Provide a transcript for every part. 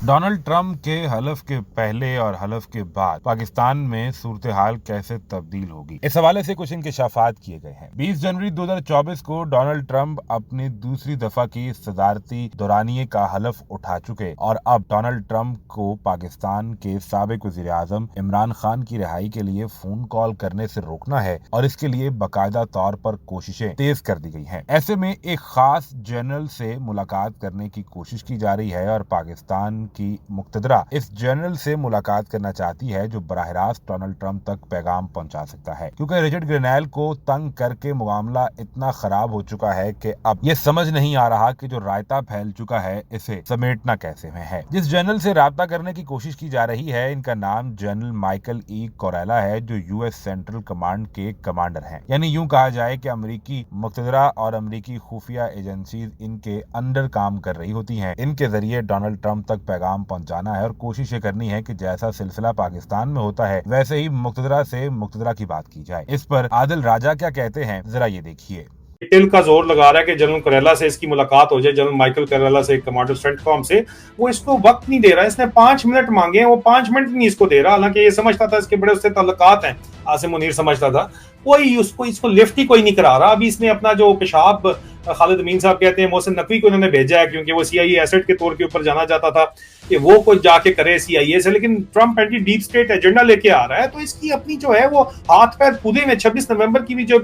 Donald Trump के हलफ के पहले और हलफ के बाद पाकिस्तान में सूरत हाल कैसे तब्दील होगी, इस हवाले से कुछ इंकशाफात किए गए हैं। 20 जनवरी 2024 को डोनाल्ड ट्रंप अपनी दूसरी दफा की सदारती दौरानिये का हलफ उठा चुके और अब डोनाल्ड ट्रंप को पाकिस्तान के साबिक वजीर आजम इमरान खान की रिहाई के लिए फोन कॉल करने से रोकना है और इसके लिए बाकायदा तौर पर कोशिशें तेज कर दी गई हैं। ऐसे में एक खास जनरल से मुलाकात करने की कोशिश की जा रही है और पाकिस्तान की मुक्तदरा इस जनरल से मुलाकात करना चाहती है जो बराह रास्त डोनाल्ड ट्रंप तक पैगाम पहुंचा सकता है, क्योंकि रिचर्ड ग्रेनेल को तंग करके मामला इतना खराब हो चुका है कि अब ये समझ नहीं आ रहा कि जो रायता फैल चुका है इसे समेटना कैसे में है। जिस जनरल से राब्ता करने की कोशिश की जा रही है, इनका नाम जनरल माइकल ई कोरेला है, जो यूएस सेंट्रल कमांड के कमांडर हैं। यानी यूं कहा जाए कि अमरीकी मुक्तदरा और अमरीकी खुफिया एजेंसीज इनके अंडर काम कर रही होती हैं। इनके जरिए डोनाल्ड ट्रंप तक पैगाम पहुंचाना है और कोशिश ये करनी है कि जैसा सिलसिला पाकिस्तान में होता है वैसे ही मुक्तदरा से मुक्तदरा की बात की जाए। इस पर आदिल राजा क्या कहते हैं, जरा ये देखिए। डिटेल का जोर लगा रहा है कि जनरल करेला से इसकी मुलाकात हो जाए, जनरल माइकल करेला से, कमांडर सेंटकॉम से। वो इसको वक्त नहीं दे रहा है। इसने 5 मिनट मांगे हैं, वो 5 मिनट नहीं इसको दे रहा। हालांकि ये समझता था इसके बड़े उससे ताल्लुकात हैं, आसिम मुनीर समझता था। कोई इसको लिफ्ट ही कोई नहीं करा रहा। अभी इसने अपना जो पेशाब, खालिद अमीन साहब कहते हैं, मोहसिन नकवी को इन्होंने भेजा है, क्योंकि वो सीआईए एसेट के तौर के ऊपर जाना चाहता था कि वो कोई जाके करे सीआईए से। लेकिन Trump anti deep state agenda लेके आ रहा है, तो इसकी अपनी जो है वो हाथ पैर खुदे में। 26 नवंबर की भी जो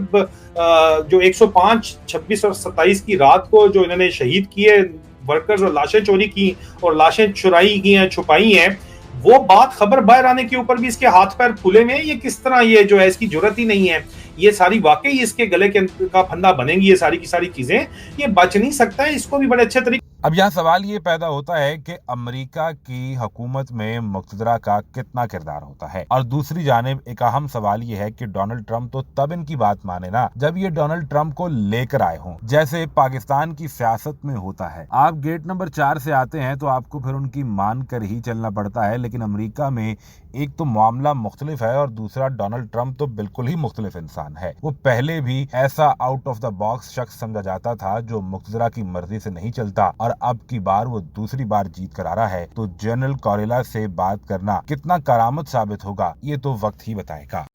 105, 26 और 27 की रात को जो इन्होंने शहीद किए वर्कर्स और लाशें चोरी की और लाशें चुराई की हैं, छुपाई हैं, वो बात खबर बाहर आने के ऊपर भी इसके हाथ पैर खुले में। ये किस तरह, ये जो है इसकी जरूरत ही नहीं है। ये सारी वाकई इसके गले के का फंदा बनेंगी, ये सारी की सारी चीजें। ये बच नहीं सकता है, इसको भी बड़े अच्छे तरीके। अब यहाँ सवाल ये पैदा होता है कि अमेरिका की हुकूमत में मुक्तदरा का कितना किरदार होता है, और दूसरी जानिब एक अहम सवाल ये है कि डोनाल्ड ट्रंप तो तब इनकी बात माने ना जब ये डोनाल्ड ट्रंप को लेकर आए हों, जैसे पाकिस्तान की सियासत में होता है। आप गेट नंबर 4 से आते हैं तो आपको फिर उनकी मान कर ही चलना पड़ता है। लेकिन अमेरिका में एक तो मामला मुख्तलिफ है और दूसरा डोनाल्ड ट्रंप तो बिल्कुल ही मुख्तलिफ इंसान है। वो पहले भी ऐसा आउट ऑफ द बॉक्स शख्स समझा जाता था जो मुक्तदरा की मर्जी से नहीं चलता, और अब की बार वो दूसरी बार जीत कर आ रहा है। तो जनरल कोरेला से बात करना कितना करामत साबित होगा, ये तो वक्त ही बताएगा।